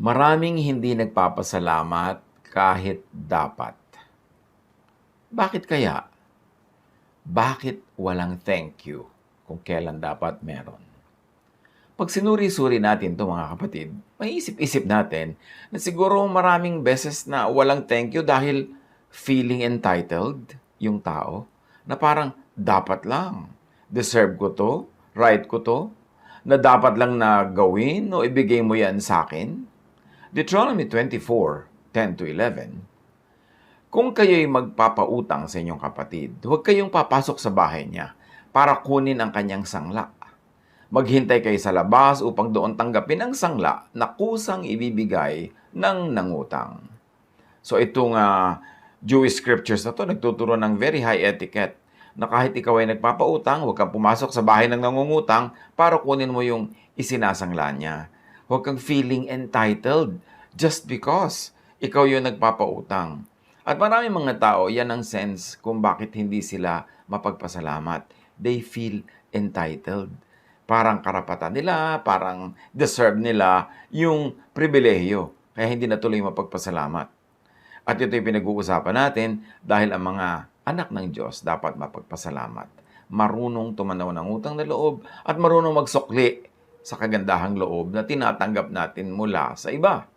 Maraming hindi nagpapasalamat kahit dapat. Bakit kaya? Bakit walang thank you kung kailan dapat meron? Pag sinuri-suri natin 'to mga kapatid, maiisip-isip natin na siguro maraming beses na walang thank you dahil feeling entitled yung tao na parang dapat lang, deserve ko 'to, right ko 'to, na dapat lang na gawin o ibigay mo 'yan sa akin. Deuteronomy 24:10-11. Kung kayo'y magpapautang sa inyong kapatid, huwag kayong papasok sa bahay niya para kunin ang kanyang sangla. Maghintay kayo sa labas upang doon tanggapin ang sangla na kusang ibibigay ng nangutang. So itong Jewish scriptures na to nagtuturo ng very high etiquette na kahit ikaw ay nagpapautang, huwag kang pumasok sa bahay ng nangungutang para kunin mo yung isinasangla niya. Huwag kang feeling entitled just because ikaw yung nagpapautang. At maraming mga tao, yan ang sense kung bakit hindi sila mapagpasalamat. They feel entitled. Parang karapatan nila, parang deserve nila yung pribilehiyo. Kaya hindi na tuloy mapagpasalamat. At ito yung pinag-uusapan natin dahil ang mga anak ng Diyos dapat mapagpasalamat. Marunong tumanaw ng utang na loob at marunong magsukli sa kagandahang loob na tinatanggap natin mula sa iba.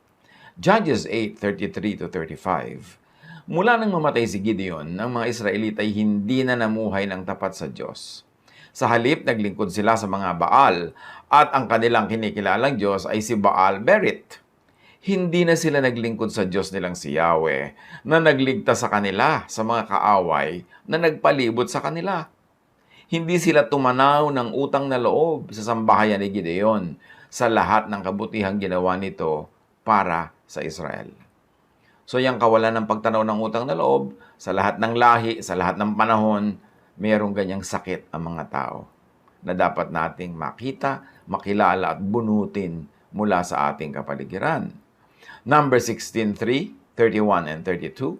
Judges 8:33-35. Mula nang mamatay si Gideon, ang mga Israelita ay hindi na namuhay ng tapat sa Diyos. Sa halip, naglingkod sila sa mga Baal at ang kanilang kinikilalang Diyos ay si Baal Berit. Hindi na sila naglingkod sa Diyos nilang si Yahweh na nagligtas sa kanila sa mga kaaway na nagpalibot sa kanila. Hindi sila tumanaw ng utang na loob sa sambahayan ni Gideon sa lahat ng kabutihang ginawa nito para sa Israel. So yung kawalan ng pagtanaw ng utang na loob, sa lahat ng lahi, sa lahat ng panahon, mayroong ganyang sakit ang mga tao na dapat nating makita, makilala at bunutin mula sa ating kapaligiran. Number 16:3, 31 and 32.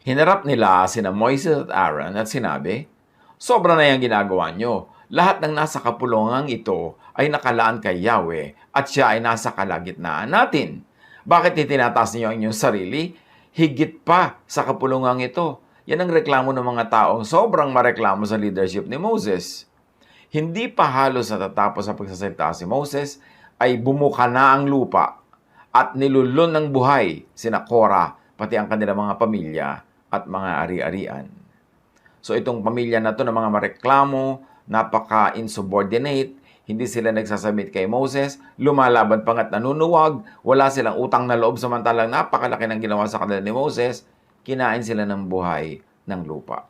Hinarap nila sina Moises at Aaron at sinabi, sobra na yung ginagawa nyo. Lahat ng nasa kapulungang ito ay nakalaan kay Yahweh at siya ay nasa kalagitnaan natin. Bakit itinataas niyo ang inyong sarili? Higit pa sa kapulungang ito. Yan ang reklamo ng mga taong sobrang mareklamo sa leadership ni Moses. Hindi pa halos natatapos sa pagsasalita si Moses ay bumuka na ang lupa at nilulun ng buhay sina Korah, pati ang kanilang mga pamilya at mga ari-arian. So itong pamilya na to ng mga mareklamo, napaka-insubordinate, hindi sila nagsasubmit kay Moses, lumalaban pa nga't nanunuwag, wala silang utang na loob samantalang napakalaki ng ginawa sa kanila ni Moses, kinain sila ng buhay ng lupa.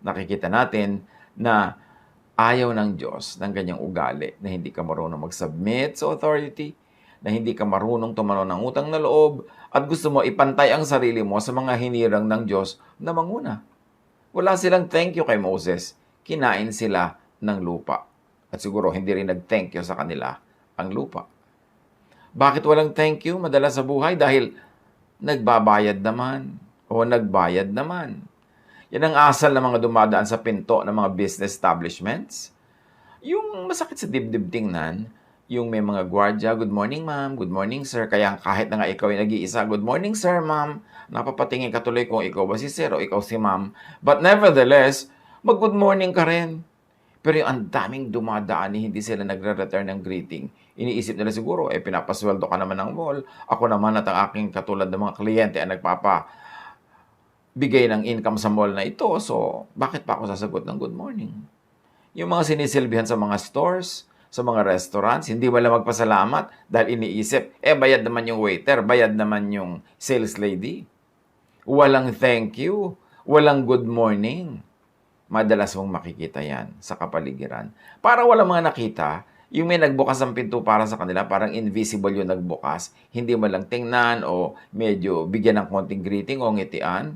Nakikita natin na ayaw ng Diyos ng ganyang ugali na hindi ka marunong mag-submit sa authority, na hindi ka marunong tumanaw ng utang na loob, at gusto mo ipantay ang sarili mo sa mga hinirang ng Diyos na manguna. Wala silang thank you kay Moses, kinain sila ng lupa. At siguro hindi rin nag-thank you sa kanila ang lupa. Bakit walang thank you madalas sa buhay? Dahil nagbabayad naman o nagbayad naman. Yan ang asal ng mga dumadaan sa pinto ng mga business establishments. Yung masakit sa dibdib tingnan, yung may mga gwardiya, good morning ma'am, good morning sir. Kaya kahit na nga ikaw ay nag-iisa, good morning sir ma'am, napapatingin ka tuloy kung ikaw ba si sir o ikaw si ma'am. But nevertheless, mag-good morning ka rin. Pero yung ang daming dumadaan, hindi sila nagre-return ng greeting. Iniisip nila siguro, pinapasweldo ka naman ng mall. Ako naman at ang aking katulad ng mga kliyente ay nagpapabigay ng income sa mall na ito. So, bakit pa ako sasagot ng good morning? Yung mga sinisilbihan sa mga stores, sa mga restaurants, hindi wala magpasalamat dahil iniisip, bayad naman yung waiter, bayad naman yung sales lady. Walang thank you, walang good morning. Madalas mong makikita yan sa kapaligiran. Para walang mga nakita, yung may nagbukas ng pinto para sa kanila, parang invisible yung nagbukas, hindi mo lang tingnan o medyo bigyan ng konting greeting o ngitian.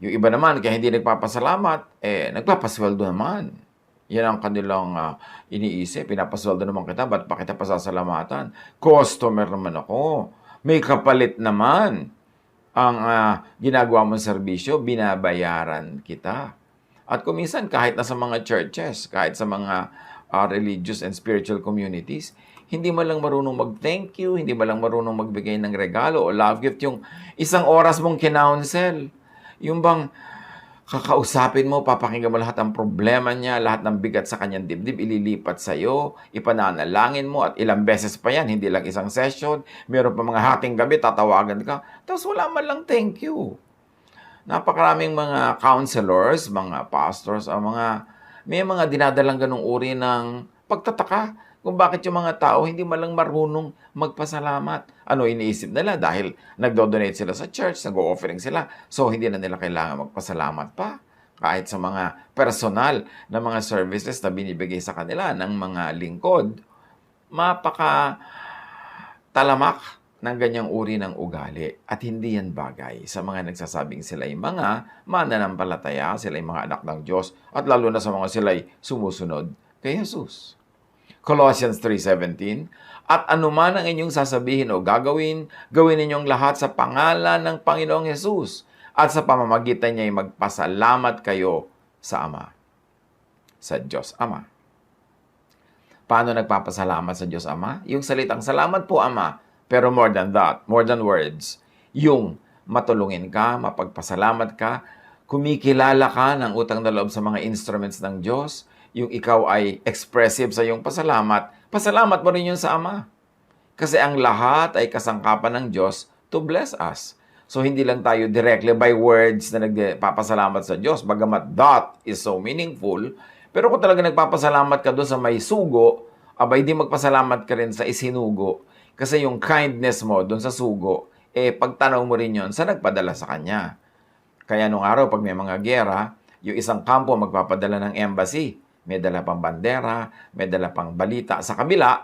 Yung iba naman, kaya hindi nagpapasalamat, nagpapasweldo naman. Yan ang kanilang iniisip. Pinapasweldo naman kita, ba't pa kita pasasalamatan? Customer naman ako. May kapalit naman. Ang ginagawa mong serbisyo, binabayaran kita. At kung minsan, kahit na sa mga churches, kahit sa mga religious and spiritual communities, hindi man lang marunong mag-thank you, hindi man lang marunong magbigay ng regalo o love gift, yung isang oras mong kinounsel. Yung bang kakausapin mo, papakinggan mo lahat ng problema niya, lahat ng bigat sa kanyang dibdib, ililipat sa'yo, ipananalangin mo, at ilang beses pa yan, hindi lang isang session, meron pa mga hating gabi, tatawagan ka, tapos wala man lang thank you. Napakaraming mga counselors, mga pastors, may mga dinadalang ganung uri ng pagtataka kung bakit yung mga tao hindi man lang marunong magpasalamat. Ano iniisip nila? Dahil nagdo-donate sila sa church, nag-o-offering sila, so hindi na nila kailangan magpasalamat pa. Kahit sa mga personal na mga services na binibigay sa kanila ng mga lingkod, mapaka talamak ng ganyang uri ng ugali at hindi yan bagay sa mga nagsasabing sila ay mga mananampalataya, sila ay mga anak ng Diyos at lalo na sa mga sila ay sumusunod kay Jesus. Colossians 3:17, at anuman ang inyong sasabihin o gagawin, gawin ninyong lahat sa pangalan ng Panginoong Jesus at sa pamamagitan niya ay magpasalamat kayo sa Ama, sa Diyos Ama. Paano nagpapasalamat sa Diyos Ama? Yung salitang salamat po Ama, pero more than that, more than words, yung matulungin ka, mapagpasalamat ka, kumikilala ka ng utang na loob sa mga instruments ng Diyos, yung ikaw ay expressive sa iyong pasalamat, pasalamat mo rin yun sa Ama. Kasi ang lahat ay kasangkapan ng Diyos to bless us. So, hindi lang tayo directly by words na nagpapasalamat sa Diyos, bagamat that is so meaningful, pero kung talaga nagpapasalamat ka doon sa may sugo, abay di magpasalamat ka rin sa isinugo. Kasi yung kindness mo doon sa sugo, pagtanaw mo rin yun sa nagpadala sa kanya. Kaya nung araw, pag may mga gera, yung isang kampo magpapadala ng embassy. May dala pang bandera, may dala pang balita sa kabila.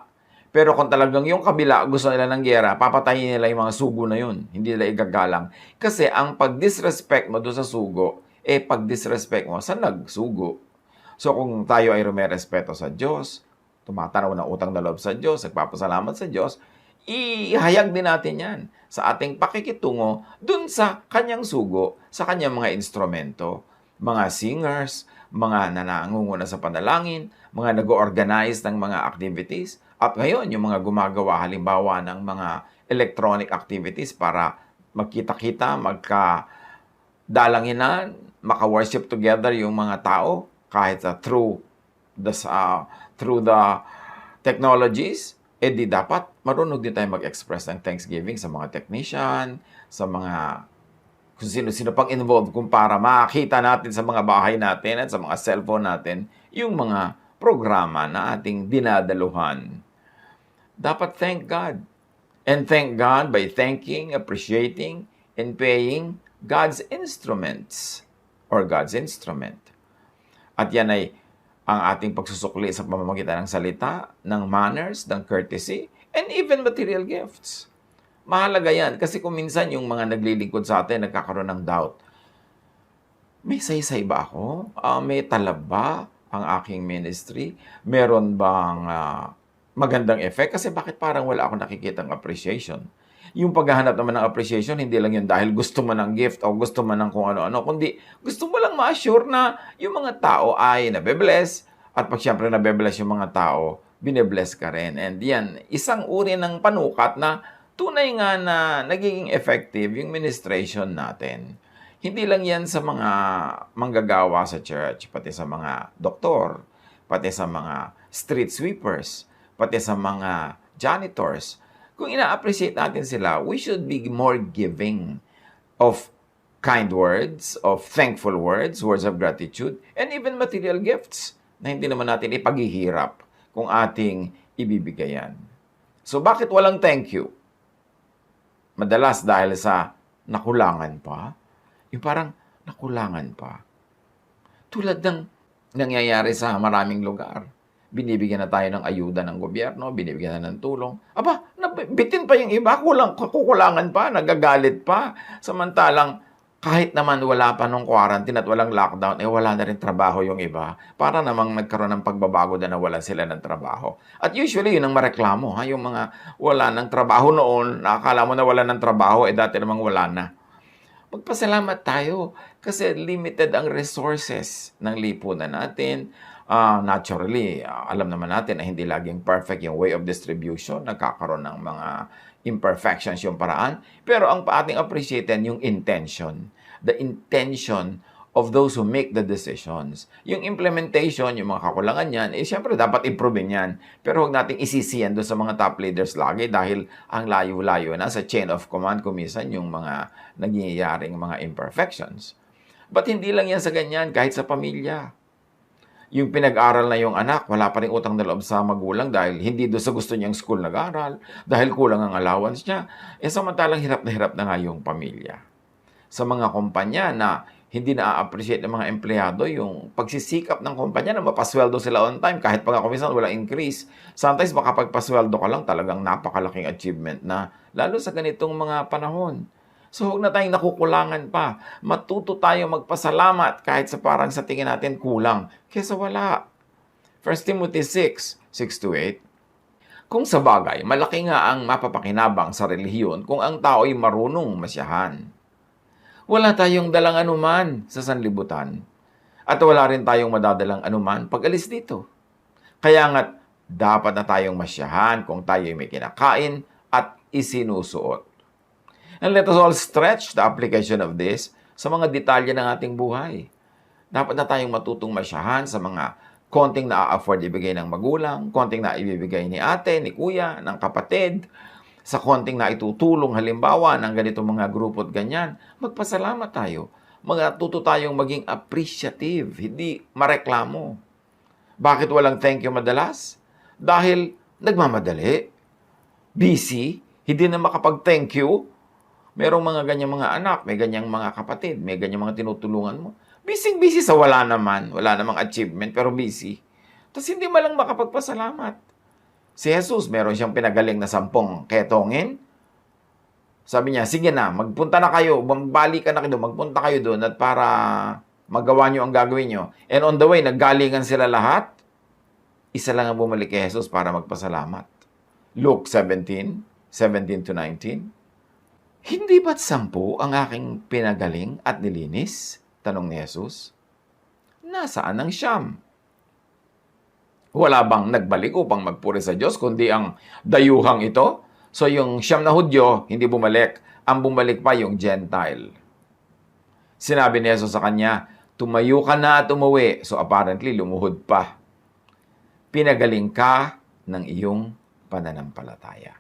Pero kung talagang yung kabila gusto nila ng gera, papatayin nila yung mga sugo na yun. Hindi nila igagalang. Kasi ang pag-disrespect mo doon sa sugo, pag-disrespect mo sa nagsugo. So kung tayo ay rumerespeto sa Diyos, tumatanaw ng utang na loob sa Diyos, nagpapasalamat sa Diyos, ihayag din natin yan sa ating pakikitungo dun sa kanyang sugo, sa kanyang mga instrumento, mga singers, mga nanangunguna sa panalangin, mga nag-organize ng mga activities, at ngayon yung mga gumagawa halimbawa ng mga electronic activities para magkita-kita, magka-dalanginan, maka-worship together yung mga tao kahit through the technologies, di dapat marunong din tayo mag-express ng thanksgiving sa mga technician, sa mga kung sino-sino pang involved kung para makita natin sa mga bahay natin at sa mga cellphone natin yung mga programa na ating dinadaluhan. Dapat thank God. And thank God by thanking, appreciating, and paying God's instruments or God's instrument. At yan ay ang ating pagsusukli sa pamamagitan ng salita, ng manners, ng courtesy, and even material gifts. Mahalaga yan kasi kung minsan yung mga naglilingkod sa atin nagkakaroon ng doubt. May saysay ba ako? May talab ba ang aking ministry? Meron bang magandang effect? Kasi bakit parang wala akong nakikitang appreciation? Yung paghahanap naman ng appreciation, hindi lang yun dahil gusto mo ng gift o gusto mo ng kung ano-ano, kundi gusto mo lang ma-assure na yung mga tao ay nabe-bless at pag siyempre nabe-bless yung mga tao, bine-bless ka rin. And yan, isang uri ng panukat na tunay nga na nagiging effective yung ministration natin. Hindi lang yan sa mga manggagawa sa church, pati sa mga doktor, pati sa mga street sweepers, pati sa mga janitors. Kung ina-appreciate natin sila, we should be more giving of kind words, of thankful words, words of gratitude, and even material gifts na hindi naman natin ipaghihirap kung ating ibibigayan. So bakit walang thank you? Madalas dahil sa nakulangan pa. Yung parang nakulangan pa. Tulad ng nangyayari sa maraming lugar. Binibigyan na tayo ng ayuda ng gobyerno, binibigyan na ng tulong. Aba, bitin pa yung iba, kukulangan pa, nagagalit pa. Samantalang kahit naman wala pa nung quarantine at walang lockdown, wala na rin trabaho yung iba. Para namang nagkaroon ng pagbabago na wala sila ng trabaho. At usually, yun ang mareklamo. Yung mga wala ng trabaho noon, nakakala mo na wala ng trabaho, dati namang wala na. Magpasalamat tayo kasi limited ang resources ng lipunan natin. Naturally, alam naman natin na hindi laging perfect yung way of distribution. Nagkakaroon ng mga imperfections yung paraan. Pero ang ating appreciaten yung intention. The intention of those who make the decisions. Yung implementation, yung mga kakulangan yan, siyempre dapat improvein yan. Pero huwag nating isisiyan doon sa mga top leaders lagi dahil ang layo-layo na sa chain of command kumisan yung mga nangyayaring mga imperfections. But hindi lang yan sa ganyan, kahit sa pamilya. Yung pinag-aral na yung anak, wala pa rin utang na loob sa magulang dahil hindi doon sa gusto niyang school nag-aral, dahil kulang ang allowance niya. Samantalang hirap na nga yung pamilya. Sa mga kumpanya na hindi na-appreciate ng mga empleyado yung pagsisikap ng kumpanya na mapasweldo sila on time kahit pag kuminsan walang increase. Sometimes makapagpasweldo ka lang talagang napakalaking achievement na lalo sa ganitong mga panahon. So huwag na tayong nakukulangan pa. Matuto tayong magpasalamat kahit sa parang sa tingin natin kulang kesa wala. 1 Timothy 6:6-8. Kung sa bagay, malaki nga ang mapapakinabang sa relihiyon kung ang tao ay marunong masyahan. Wala tayong dalang anuman sa sanlibutan. At wala rin tayong madadalang anuman pag alis dito. Kaya nga't dapat na tayong masyahan kung tayo may kinakain at isinusuot. And let us all stretch the application of this sa mga detalye ng ating buhay. Dapat na tayong matutong masyahan sa mga konting na-afford ibigay ng magulang, konting na ibibigay ni ate, ni kuya, ng kapatid, sa konting na itutulong halimbawa ng ganitong mga grupo at ganyan, magpasalamat tayo. Magtuto tayong maging appreciative, hindi mareklamo. Bakit walang thank you madalas? Dahil nagmamadali, busy, hindi na makapag-thank you. Merong mga ganyang mga anak, may ganyang mga kapatid, may ganyang mga tinutulungan mo. Busy sa wala namang achievement, pero busy. Tapos hindi malang makapagpasalamat. Si Jesus, meron siyang pinagaling na 10 ketongin. Sabi niya, sige na, magpunta na kayo, magbalik ka na kayo, magpunta kayo doon at para magawa niyo ang gagawin niyo. And on the way, naggalingan sila lahat. Isa lang ang bumalik kay Jesus para magpasalamat. Luke 17:17-19. Hindi ba't 10 ang aking pinagaling at nilinis? Tanong ni Jesus. Nasaan ang 9? Wala bang nagbalik upang magpuri sa Diyos, kundi ang dayuhang ito? So yung 9 na Hudyo, hindi bumalik. Ang bumalik pa yung Gentile. Sinabi ni Jesus sa kanya, tumayo ka na at umuwi. So apparently, lumuhod pa. Pinagaling ka ng iyong pananampalataya.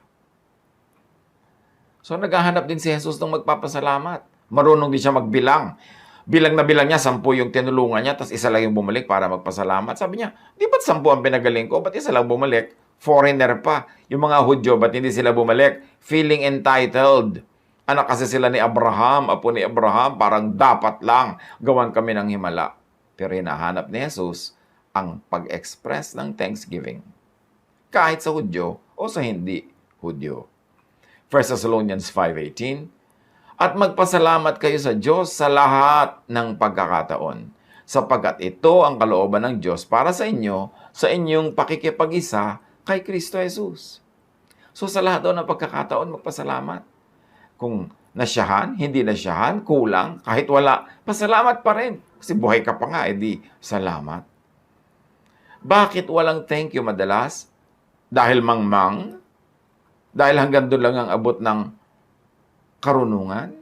So naghahanap din si Jesus ng magpapasalamat. Marunong din siya magbilang. Bilang na bilang niya, 10 yung tinulungan niya, tapos isa lang yung bumalik para magpasalamat. Sabi niya, di ba't 10 ang pinagaling ko? Ba't isa lang bumalik? Foreigner pa. Yung mga Hudyo, ba't hindi sila bumalik? Feeling entitled. Anak kasi sila ni Abraham, apo ni Abraham, parang dapat lang gawan kami ng himala. Pero hinahanap ni Jesus ang pag-express ng thanksgiving. Kahit sa Hudyo o sa hindi Hudyo. 1 Thessalonians 5:18. At magpasalamat kayo sa Diyos sa lahat ng pagkakataon, sapagkat ito ang kalooban ng Diyos para sa inyo, sa inyong pakikipag-isa kay Kristo Jesus. So sa lahat daw ng pagkakataon, magpasalamat. Kung nasyahan, hindi nasyahan, kulang, kahit wala, pasalamat pa rin. Kasi buhay ka pa nga, edi salamat. Bakit walang thank you madalas? Dahil mangmang? Dahil hanggang doon lang ang abot ng karunungan?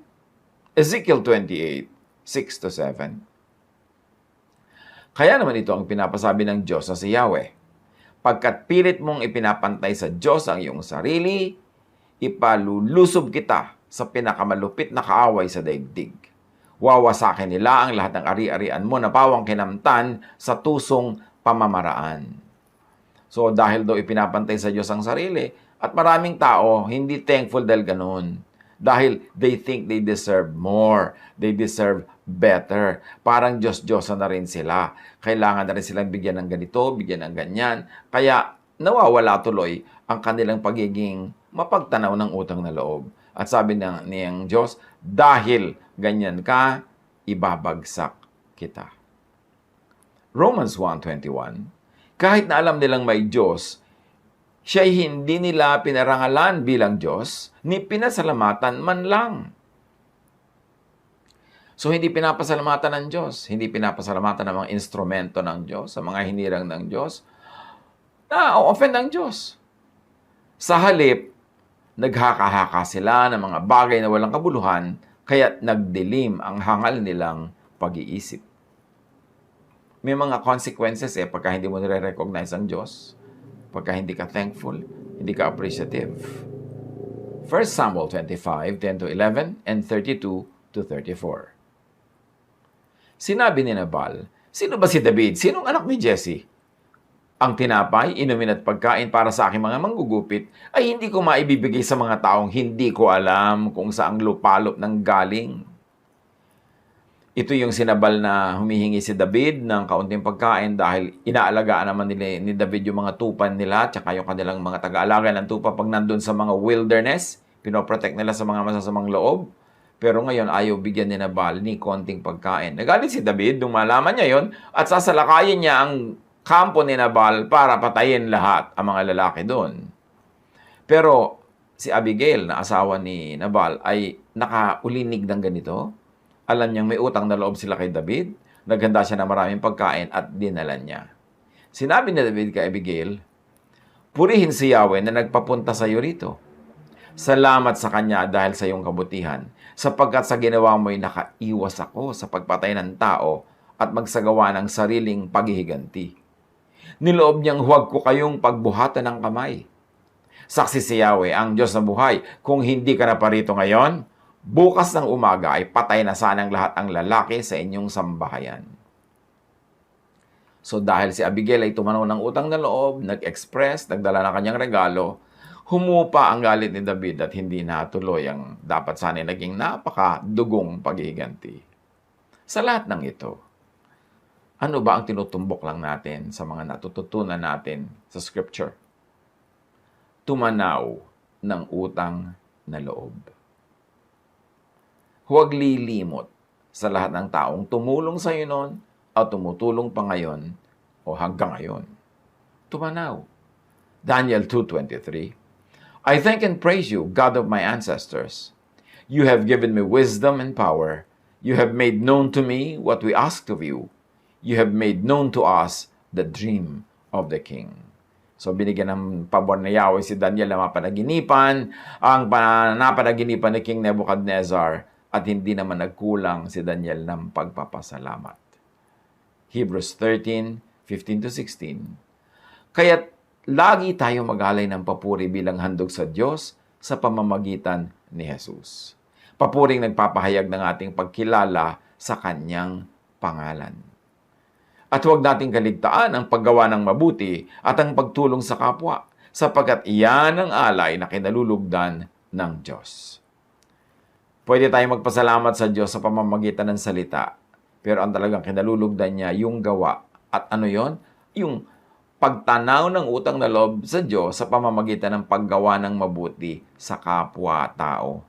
Ezekiel 28:6-7. Kaya naman ito ang pinapasabi ng Diyos sa si Yahweh. Pagkat pilit mong ipinapantay sa Diyos ang iyong sarili, ipalulusob kita sa pinakamalupit na kaaway sa daigdig. Wawasakin nila ang lahat ng ari-arian mo na pawang kinamtan sa tusong pamamaraan. So dahil daw ipinapantay sa Diyos ang sarili, at maraming tao hindi thankful dahil ganun. Dahil they think they deserve more. They deserve better. Parang Diyos-Diyosan na rin sila. Kailangan na rin silang bigyan ng ganito, bigyan ng ganyan. Kaya nawawala tuloy ang kanilang pagiging mapagtanaw ng utang na loob. At sabi niyang Diyos, dahil ganyan ka, ibabagsak kita. Romans 1:21. Kahit na alam nilang may Diyos, siya'y hindi nila pinarangalan bilang Diyos, ni pinasalamatan man lang. So, hindi pinapasalamatan ng Diyos. Hindi pinapasalamatan ng mga instrumento ng Diyos, sa mga hinirang ng Diyos. Na-offend ng Diyos. Sa halip, naghaka-haka sila ng mga bagay na walang kabuluhan, kaya nagdilim ang hangal nilang pag-iisip. May mga consequences pagka hindi mo nire-recognize ang Diyos, pagka hindi ka thankful, hindi ka appreciative. 1 Samuel 25, 10-11, and 32-34. Sinabi ni Nabal, "Sino ba si David? Sinong anak ni Jesse? Ang tinapay, inumin at pagkain para sa aking mga manggugupit ay hindi ko maibibigay sa mga taong hindi ko alam kung saang lupalop ng galing." Ito yung sinabal na humihingi si David ng kaunting pagkain dahil inaalagaan naman ni David yung mga tupan nila at yung kanilang mga taga-alaga ng tupa pag nandun sa mga wilderness. Pinoprotect nila sa mga masasamang loob. Pero ngayon, ayaw bigyan ni Nabal ni konting pagkain. Nagalit si David nung malaman niya yon at sasalakayin niya ang kampo ni Nabal para patayin lahat ang mga lalaki doon. Pero si Abigail, na asawa ni Nabal, ay nakaulinig ng ganito. Alam niyang may utang na loob sila kay David. Naghanda siya ng maraming pagkain at dinala niya. Sinabi ni David kay Abigail, "Purihin si Yahweh na nagpapunta sa iyo rito. Salamat sa Kanya dahil sa iyong kabutihan, sapagkat sa ginawa mo'y nakaiwas ako sa pagpatay ng tao at magsagawa ng sariling paghihiganti. Niloob niyang huwag ko kayong pagbuhatan ng kamay. Saksi si Yahweh, ang Diyos na buhay, kung hindi ka na parito ngayon, bukas ng umaga ay patay na sanang lahat ang lalaki sa inyong sambahayan." So dahil si Abigail ay tumanaw ng utang na loob, nag-express, nagdala ng kanyang regalo, humupa ang galit ni David at hindi natuloy ang dapat sana naging napakadugong paghihiganti. Sa lahat ng ito, ano ba ang tinutumbok lang natin sa mga natututunan natin sa Scripture? Tumanaw ng utang na loob. Huwag lilimot sa lahat ng taong tumulong sa iyo noon at tumutulong pa ngayon o hanggang ngayon. Tumanaw. Daniel 2:23. "I thank and praise you, God of my ancestors. You have given me wisdom and power. You have made known to me what we asked of you. You have made known to us the dream of the king." So binigyan ng pabor na Yahweh si Daniel na mapanaginipan, ang napanaginipan ni King Nebuchadnezzar, at hindi naman nagkulang si Daniel ng pagpapasalamat. Hebrews 13:15-16. Kaya't lagi tayo maghalay ng papuri bilang handog sa Diyos sa pamamagitan ni Jesus. Papuring nagpapahayag ng ating pagkilala sa Kanyang pangalan. At huwag nating kaligtaan ang paggawa ng mabuti at ang pagtulong sa kapwa, sapagkat iyan ang alay na kinalulugdan ng Diyos. Pwede tayong magpasalamat sa Diyos sa pamamagitan ng salita, pero ang talagang kinalulugdan niya yung gawa. At ano yon? Yung pagtanaw ng utang na loob sa Diyos sa pamamagitan ng paggawa ng mabuti sa kapwa-tao.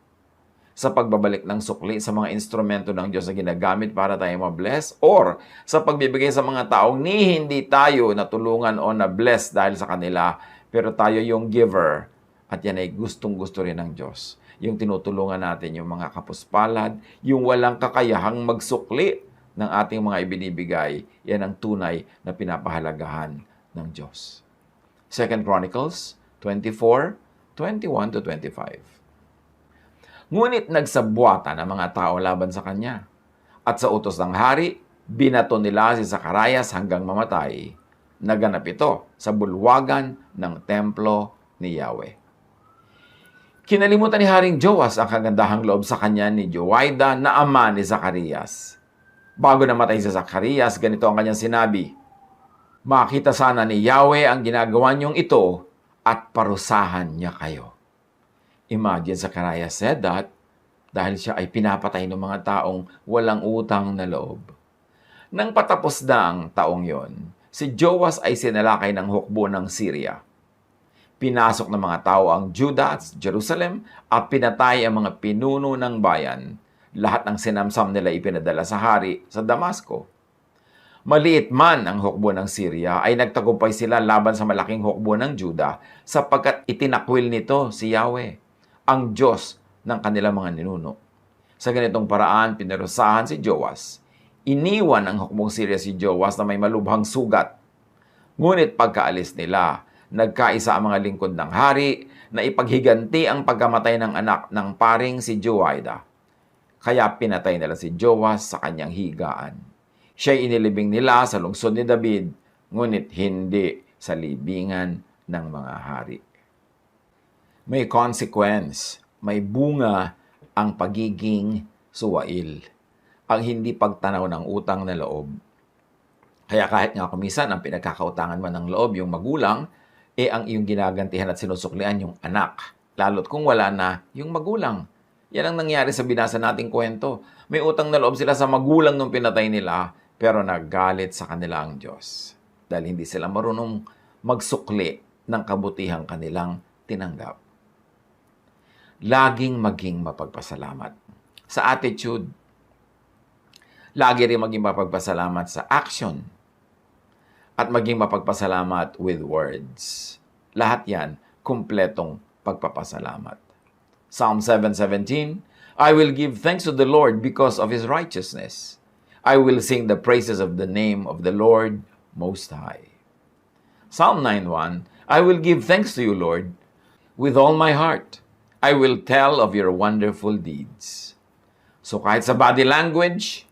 Sa pagbabalik ng sukli sa mga instrumento ng Diyos na ginagamit para tayo ma-bless, or sa pagbibigay sa mga taong hindi tayo natulungan o na-bless dahil sa kanila, pero tayo yung giver, at yan ay gustong-gusto rin ng Diyos. Yung tinutulungan natin yung mga kapuspalad, yung walang kakayahang magsukli ng ating mga ibinibigay, yan ang tunay na pinapahalagahan ng Diyos. 2 Chronicles 24:21-25. Ngunit nagsabwatan ang mga tao laban sa kanya, at sa utos ng hari, binato nila si Zacarias hanggang mamatay. Naganap ito sa bulwagan ng templo ni Yahweh. Kinalimutan ni Haring Joas ang kagandahang loob sa kanya ni Joaida na ama ni Zacarias. Bago namatay si Zacarias, ganito ang kanyang sinabi, "Makita sana ni Yahweh ang ginagawa niyong ito at parusahan niya kayo." Imagine, Zacarias said that dahil siya ay pinapatay ng mga taong walang utang na loob. Nang patapos na ang taong yon, si Joas ay sinalakay ng hukbo ng Syria. Pinasok ng mga tao ang Judah at Jerusalem at pinatay ang mga pinuno ng bayan. Lahat ng sinamsam nila ipinadala sa hari sa Damasco. Maliit man ang hukbo ng Syria, ay nagtagumpay sila laban sa malaking hukbo ng Judah sapagkat itinakwil nito si Yahweh, ang Diyos ng kanilang mga ninuno. Sa ganitong paraan, pinarusahan si Joas. Iniwan ng hukbong Syria si Joas na may malubhang sugat. Ngunit pagkaalis nila, nagkaisa ang mga lingkod ng hari na ipaghiganti ang pagkamatay ng anak ng paring si Joiada. Kaya pinatay nila si Joas sa kanyang higaan. Siya'y inilibing nila sa lungsod ni David, ngunit hindi sa libingan ng mga hari. May consequence, may bunga ang pagiging suwail, ang hindi pagtanaw ng utang na loob. Kaya kahit nga kumisan ang pinagkakautangan mo ng loob, yung magulang, ang iyong ginagantihan at sinusuklian yung anak. Lalo't kung wala na yung magulang. Yan ang nangyari sa binasa nating kwento. May utang na loob sila sa magulang nung pinatay nila, pero naggalit sa kanila ang Diyos. Dahil hindi sila marunong magsukli ng kabutihang kanilang tinanggap. Laging maging mapagpasalamat. Sa attitude, lagi rin maging mapagpasalamat sa action. At maging mapagpasalamat with words. Lahat yan, kumpletong pagpapasalamat. Psalm 7:17, I will give thanks to the Lord because of His righteousness. I will sing the praises of the name of the Lord Most High. Psalm 9:1, I will give thanks to you, Lord, with all my heart. I will tell of your wonderful deeds. So kahit sa body language,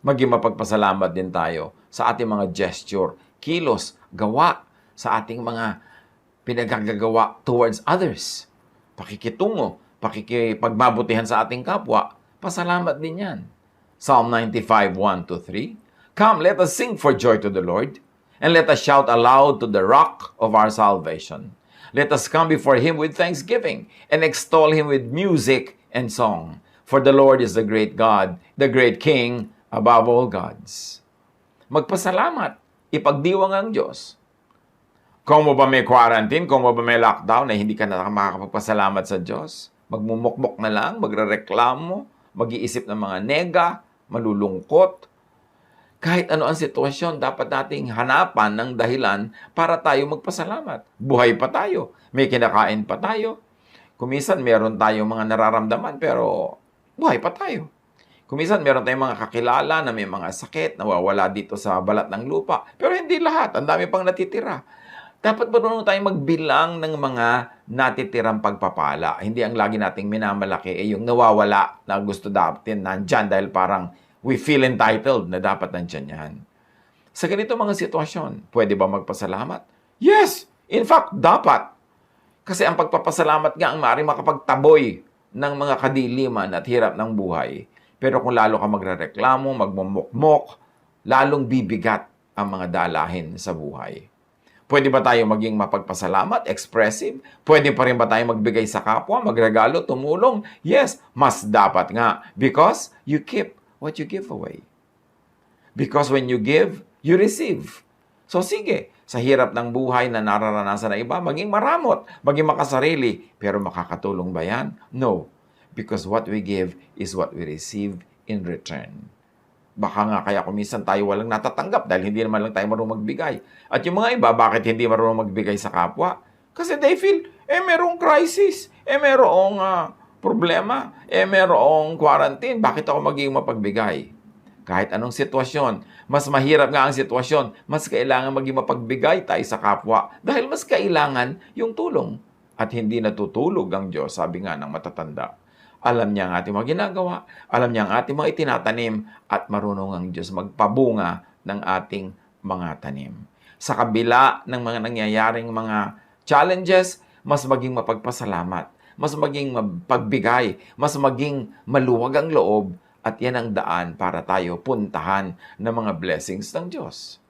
maging mapagpasalamat din tayo sa ating mga gesture, kilos, gawa, sa ating mga pinagagagawa towards others. Pakikitungo, pakikipagmabutihan sa ating kapwa, pasalamat din yan. Psalm 95:1-3, Come, let us sing for joy to the Lord, and let us shout aloud to the rock of our salvation. Let us come before Him with thanksgiving, and extol Him with music and song. For the Lord is the great God, the great King, above all gods. Magpasalamat, ipagdiwang ang Diyos. Kung mo ba may quarantine, kung mo ba may lockdown, na hindi ka na makakapagpasalamat sa Diyos, magmumukmok na lang, magrereklamo, mag-iisip ng mga nega, malulungkot. Kahit ano ang sitwasyon, dapat nating hanapan ng dahilan para tayo magpasalamat. Buhay pa tayo, may kinakain pa tayo. Kumisan meron tayong mga nararamdaman, pero buhay pa tayo. Kumisan meron tayong mga kakilala na may mga sakit, nawawala dito sa balat ng lupa. Pero hindi lahat, ang dami pang natitira. Dapat marunong tayong magbilang ng mga natitirang pagpapala. Hindi ang lagi nating minamalaki yung nawawala na gusto dapatin nandyan dahil parang we feel entitled na dapat nandyan yan. Sa ganito mga sitwasyon, pwede ba magpasalamat? Yes! In fact, dapat. Kasi ang pagpapasalamat nga ang maaaring makapagtaboy ng mga kadiliman at hirap ng buhay. Pero kung lalo ka magrereklamo, magmumukmok, lalong bibigat ang mga dalahin sa buhay. Pwede ba tayo maging mapagpasalamat, expressive? Pwede pa rin ba tayo magbigay sa kapwa, magregalo, tumulong? Yes, mas dapat nga. Because you keep what you give away. Because when you give, you receive. So sige, sa hirap ng buhay na nararanasan ng iba, maging maramot, maging makasarili. Pero makakatulong ba yan? No. Because what we give is what we receive in return. Baka nga kaya kumisan tayo walang natatanggap dahil hindi naman lang tayo marunong magbigay. At yung mga iba, bakit hindi marunong magbigay sa kapwa? Kasi they feel, merong crisis, merong problema, merong quarantine, bakit ako magiging mapagbigay? Kahit anong sitwasyon, mas mahirap nga ang sitwasyon, mas kailangan maging mapagbigay tayo sa kapwa dahil mas kailangan yung tulong. At hindi natutulog ang Diyos, sabi nga ng matatanda. Alam niya ang ating mga ginagawa, alam niya ang ating mga itinatanim, at marunong ang Diyos magpabunga ng ating mga tanim. Sa kabila ng mga nangyayaring mga challenges, mas maging mapagpasalamat, mas maging mapagbigay, mas maging maluwag ang loob, at yan ang daan para tayo puntahan ng mga blessings ng Diyos.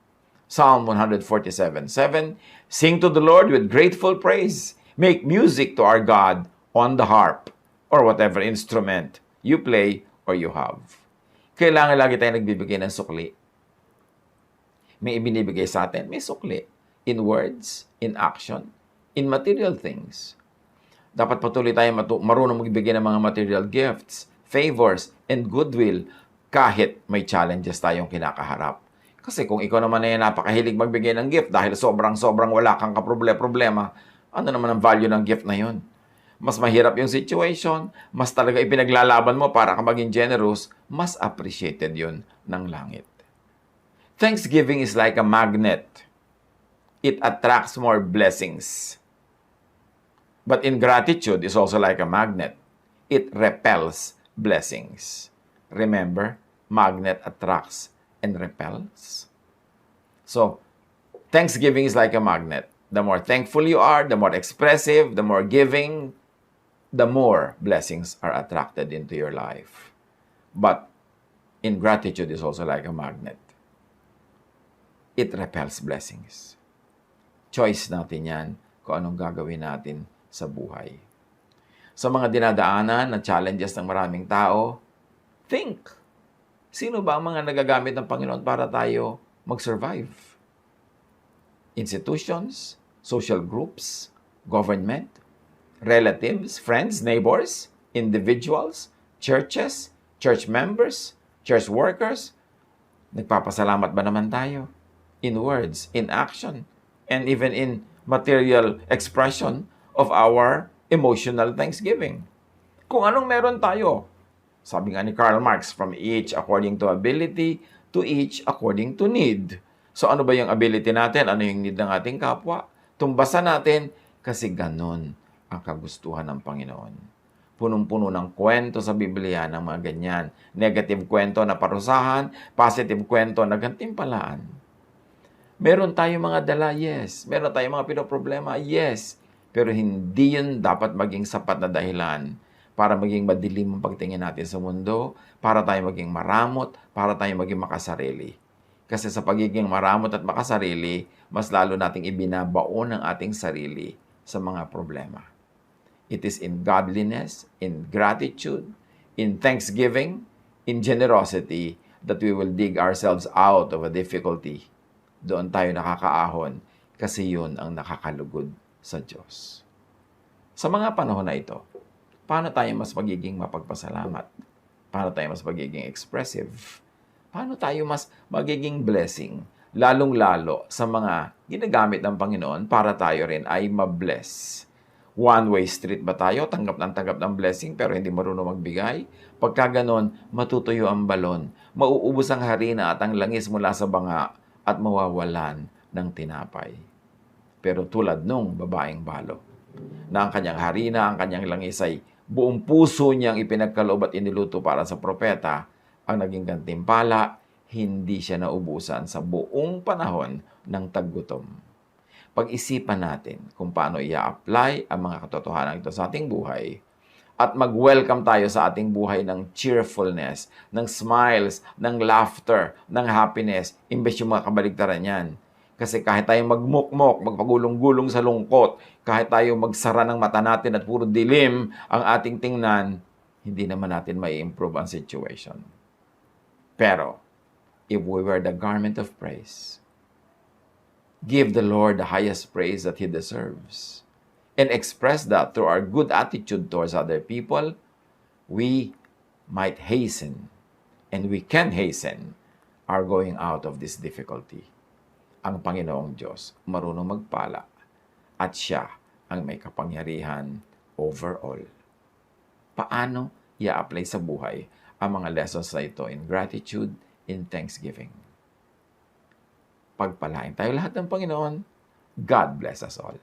Psalm 147:7, Sing to the Lord with grateful praise. Make music to our God on the harp, or whatever instrument you play or you have. Kailangan lagi tayo nagbibigay ng sukli. May ibinibigay sa atin, may sukli. In words, in action, in material things. Dapat patuloy tayo marunong magbigay ng mga material gifts, favors, and goodwill kahit may challenges tayong kinakaharap. Kasi kung ikaw naman ay napakahilig magbigay ng gift dahil sobrang wala kang kaproblema, ano naman ang value ng gift na yun? mas mahirap yung situation, mas talaga ipinaglalaban mo para ka maging generous, mas appreciated yun ng langit. Thanksgiving is like a magnet. It attracts more blessings. But ingratitude is also like a magnet. It repels blessings. Remember, magnet attracts and repels. So, Thanksgiving is like a magnet. The more thankful you are, the more expressive, the more giving, the more blessings are attracted into your life. But ingratitude is also like a magnet. It repels blessings. Choice natin yan kung anong gagawin natin sa buhay. Sa mga dinadaanan na challenges ng maraming tao, think. Sino ba ang mga nagagamit ng Panginoon para tayo mag-survive? Institutions, social groups, government, relatives, friends, neighbors, individuals, churches, church members, church workers. Nagpapasalamat ba naman tayo? In words, in action, and even in material expression of our emotional thanksgiving. Kung anong meron tayo, sabi nga ni Karl Marx, from each according to ability, to each according to need. So ano ba yung ability natin? Ano yung need ng ating kapwa? Tumbasan natin kasi ganun ang kagustuhan ng Panginoon. Punong-puno ng kwento sa Biblia ng mga ganyan. Negative kwento na parusahan, positive kwento na gantimpalaan. Meron tayong mga dala, yes. Meron tayong mga pinoproblema, yes. Pero hindi yun dapat maging sapat na dahilan para maging madilim ang pagtingin natin sa mundo, para tayo maging maramot, para tayo maging makasarili. Kasi sa pagiging maramot at makasarili, mas lalo nating ibinabaon ang ating sarili sa mga problema. It is in godliness, in gratitude, in thanksgiving, in generosity, that we will dig ourselves out of a difficulty. Doon tayo nakakaahon kasi yun ang nakakalugod sa Diyos. Sa mga panahon na ito, paano tayo mas magiging mapagpasalamat? Paano tayo mas magiging expressive? Paano tayo mas magiging blessing? Lalong-lalo sa mga ginagamit ng Panginoon para tayo rin ay mabless. One-way street ba tayo? Tanggap ng blessing pero hindi marunong magbigay? Pagka ganon, matutuyo ang balon, mauubos ang harina at ang langis mula sa banga at mawawalan ng tinapay. Pero tulad nung babaeng balo, na ang kanyang harina, ang kanyang langis ay buong puso niyang ipinagkaloob at iniluto para sa propeta, ang naging gantimpala, hindi siya naubusan sa buong panahon ng taggutom. Pag-isipan natin kung paano i-apply ang mga katotohanan ito sa ating buhay at mag-welcome tayo sa ating buhay ng cheerfulness, ng smiles, ng laughter, ng happiness, imbes yung mga kabaligtaran yan. Kasi kahit tayo magmukmok, magpagulong-gulong sa lungkot, kahit tayo magsara ng mata natin at puro dilim ang ating tingnan, hindi naman natin may improve ang situation. Pero, if we wear the garment of praise, give the Lord the highest praise that He deserves, and express that through our good attitude towards other people, we might hasten, and we can hasten, our going out of this difficulty. Ang Panginoong Diyos marunong magpala, at Siya ang may kapangyarihan over all. Paano i-apply sa buhay ang mga lessons na ito in gratitude, in thanksgiving? Pagpalain tayo lahat ng Panginoon. God bless us all.